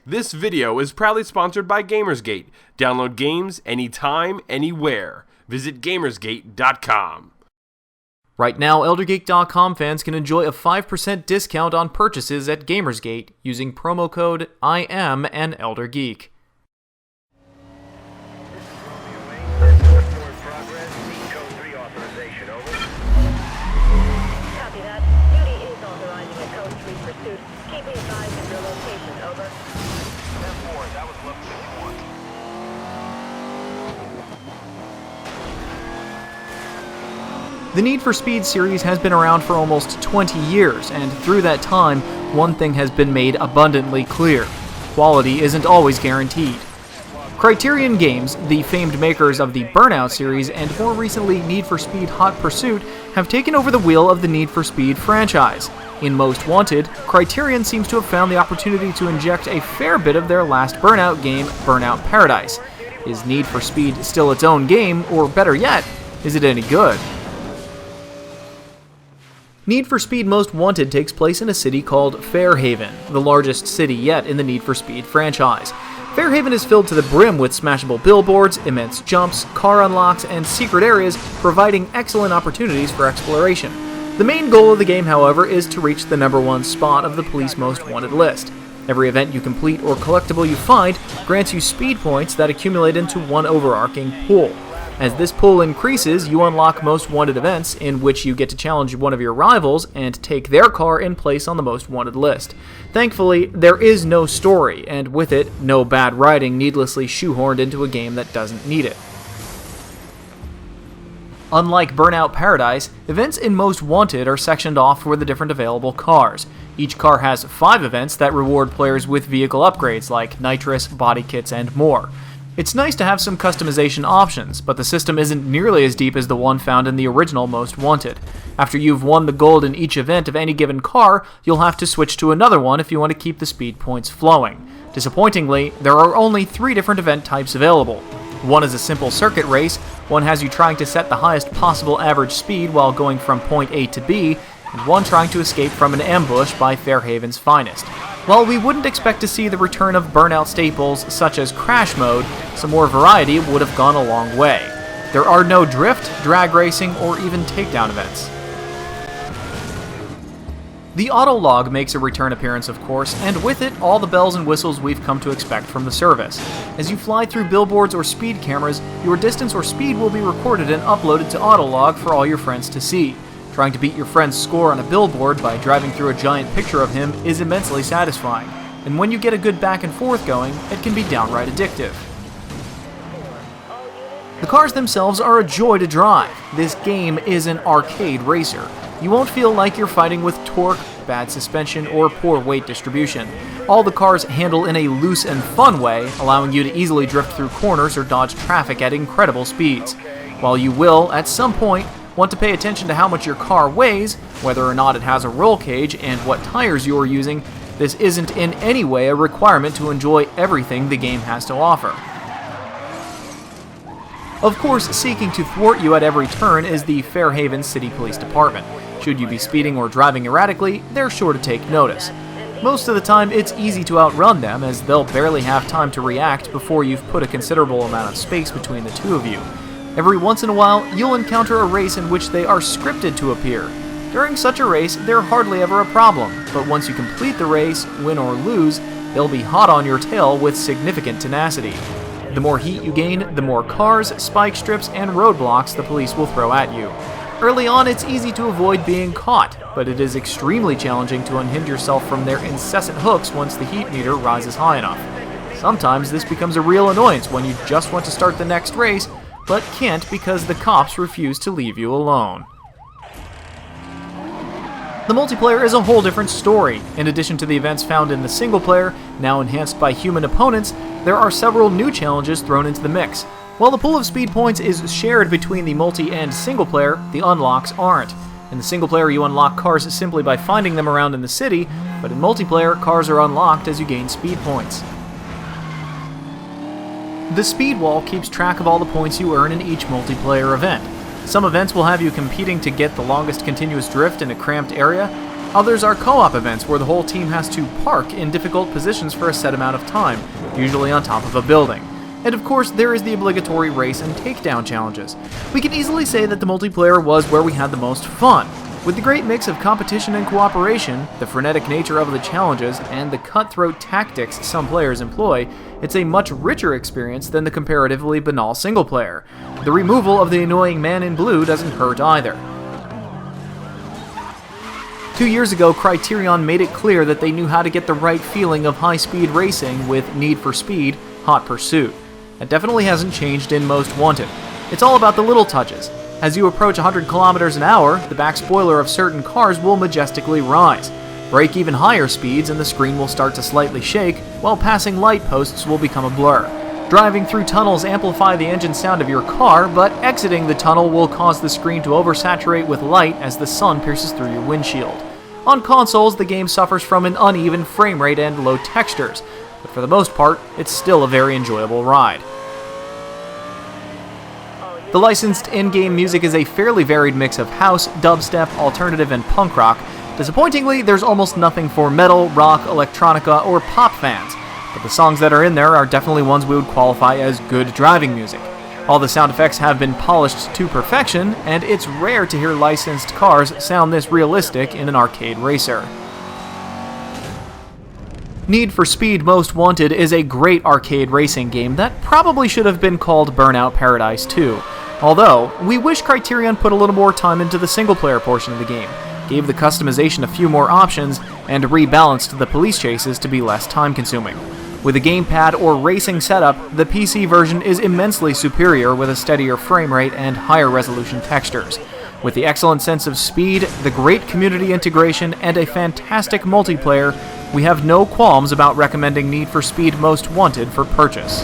This video is proudly sponsored by Gamersgate. Download games anytime, anywhere. Visit Gamersgate.com. Right now, ElderGeek.com fans can enjoy a 5% discount on purchases at Gamersgate using promo code IAMANElderGeek. Copy that. Duty is authorizing a code 3 pursuit. Keep me advised of your location, over. 10-4, that was 1151. The Need for Speed series has been around for almost 20 years, and through that time, one thing has been made abundantly clear. Quality isn't always guaranteed. Criterion Games, the famed makers of the Burnout series and more recently Need for Speed Hot Pursuit, have taken over the wheel of the Need for Speed franchise. In Most Wanted, Criterion seems to have found the opportunity to inject a fair bit of their last Burnout game, Burnout Paradise. Is Need for Speed still its own game, or better yet, is it any good? Need for Speed Most Wanted takes place in a city called Fairhaven, the largest city yet in the Need for Speed franchise. Fairhaven is filled to the brim with smashable billboards, immense jumps, car unlocks, and secret areas, providing excellent opportunities for exploration. The main goal of the game, however, is to reach the #1 spot of the police Most Wanted list. Every event you complete or collectible you find grants you speed points that accumulate into one overarching pool. As this pool increases, you unlock Most Wanted events in which you get to challenge one of your rivals and take their car in place on the Most Wanted list. Thankfully, there is no story, and with it, no bad writing needlessly shoehorned into a game that doesn't need it. Unlike Burnout Paradise, events in Most Wanted are sectioned off for the different available cars. Each car has 5 events that reward players with vehicle upgrades like nitrous, body kits, and more. It's nice to have some customization options, but the system isn't nearly as deep as the one found in the original Most Wanted. After you've won the gold in each event of any given car, you'll have to switch to another one if you want to keep the speed points flowing. Disappointingly, there are only 3 different event types available. One is a simple circuit race, one has you trying to set the highest possible average speed while going from point A to B, and one trying to escape from an ambush by Fairhaven's finest. While we wouldn't expect to see the return of Burnout staples such as Crash Mode, some more variety would have gone a long way. There are no drift, drag racing, or even takedown events. The autolog makes a return appearance, of course, and with it, all the bells and whistles we've come to expect from the service. As you fly through billboards or speed cameras, your distance or speed will be recorded and uploaded to autolog for all your friends to see. Trying to beat your friend's score on a billboard by driving through a giant picture of him is immensely satisfying, and when you get a good back and forth going, it can be downright addictive. The cars themselves are a joy to drive. This game is an arcade racer. You won't feel like you're fighting with torque, bad suspension, or poor weight distribution. All the cars handle in a loose and fun way, allowing you to easily drift through corners or dodge traffic at incredible speeds. While you will, at some point, want to pay attention to how much your car weighs, whether or not it has a roll cage, and what tires you are using, this isn't in any way a requirement to enjoy everything the game has to offer. Of course, seeking to thwart you at every turn is the Fairhaven City Police Department. Should you be speeding or driving erratically, they're sure to take notice. Most of the time, it's easy to outrun them, as they'll barely have time to react before you've put a considerable amount of space between the two of you. Every once in a while, you'll encounter a race in which they are scripted to appear. During such a race, they're hardly ever a problem, but once you complete the race, win or lose, they'll be hot on your tail with significant tenacity. The more heat you gain, the more cars, spike strips, and roadblocks the police will throw at you. Early on, it's easy to avoid being caught, but it is extremely challenging to unhinge yourself from their incessant hooks once the heat meter rises high enough. Sometimes this becomes a real annoyance when you just want to start the next race, but can't because the cops refuse to leave you alone. The multiplayer is a whole different story. In addition to the events found in the single player, now enhanced by human opponents, there are several new challenges thrown into the mix. While the pool of speed points is shared between the multi and single player, the unlocks aren't. In the single player, you unlock cars simply by finding them around in the city, but in multiplayer, cars are unlocked as you gain speed points. The speed wall keeps track of all the points you earn in each multiplayer event. Some events will have you competing to get the longest continuous drift in a cramped area, Others are co-op events where the whole team has to park in difficult positions for a set amount of time, usually on top of a building. And of course, there is the obligatory race and takedown challenges. We can easily say that the multiplayer was where we had the most fun. With the great mix of competition and cooperation, the frenetic nature of the challenges, and the cutthroat tactics some players employ, it's a much richer experience than the comparatively banal single player. The removal of the annoying man in blue doesn't hurt either. 2 years ago, Criterion made it clear that they knew how to get the right feeling of high-speed racing with Need for Speed: Hot Pursuit. That definitely hasn't changed in Most Wanted. It's all about the little touches. As you approach 100 kilometers an hour, the back spoiler of certain cars will majestically rise. Brake even higher speeds and the screen will start to slightly shake, while passing light posts will become a blur. Driving through tunnels amplify the engine sound of your car, but exiting the tunnel will cause the screen to oversaturate with light as the sun pierces through your windshield. On consoles, the game suffers from an uneven frame rate and low textures, but for the most part, it's still a very enjoyable ride. The licensed in-game music is a fairly varied mix of house, dubstep, alternative, and punk rock. Disappointingly, there's almost nothing for metal, rock, electronica, or pop fans, but the songs that are in there are definitely ones we would qualify as good driving music. All the sound effects have been polished to perfection, and it's rare to hear licensed cars sound this realistic in an arcade racer. Need for Speed Most Wanted is a great arcade racing game that probably should have been called Burnout Paradise 2. Although, we wish Criterion put a little more time into the single-player portion of the game, gave the customization a few more options, and rebalanced the police chases to be less time-consuming. With a gamepad or racing setup, the PC version is immensely superior with a steadier frame rate and higher resolution textures. With the excellent sense of speed, the great community integration, and a fantastic multiplayer, we have no qualms about recommending Need for Speed Most Wanted for purchase.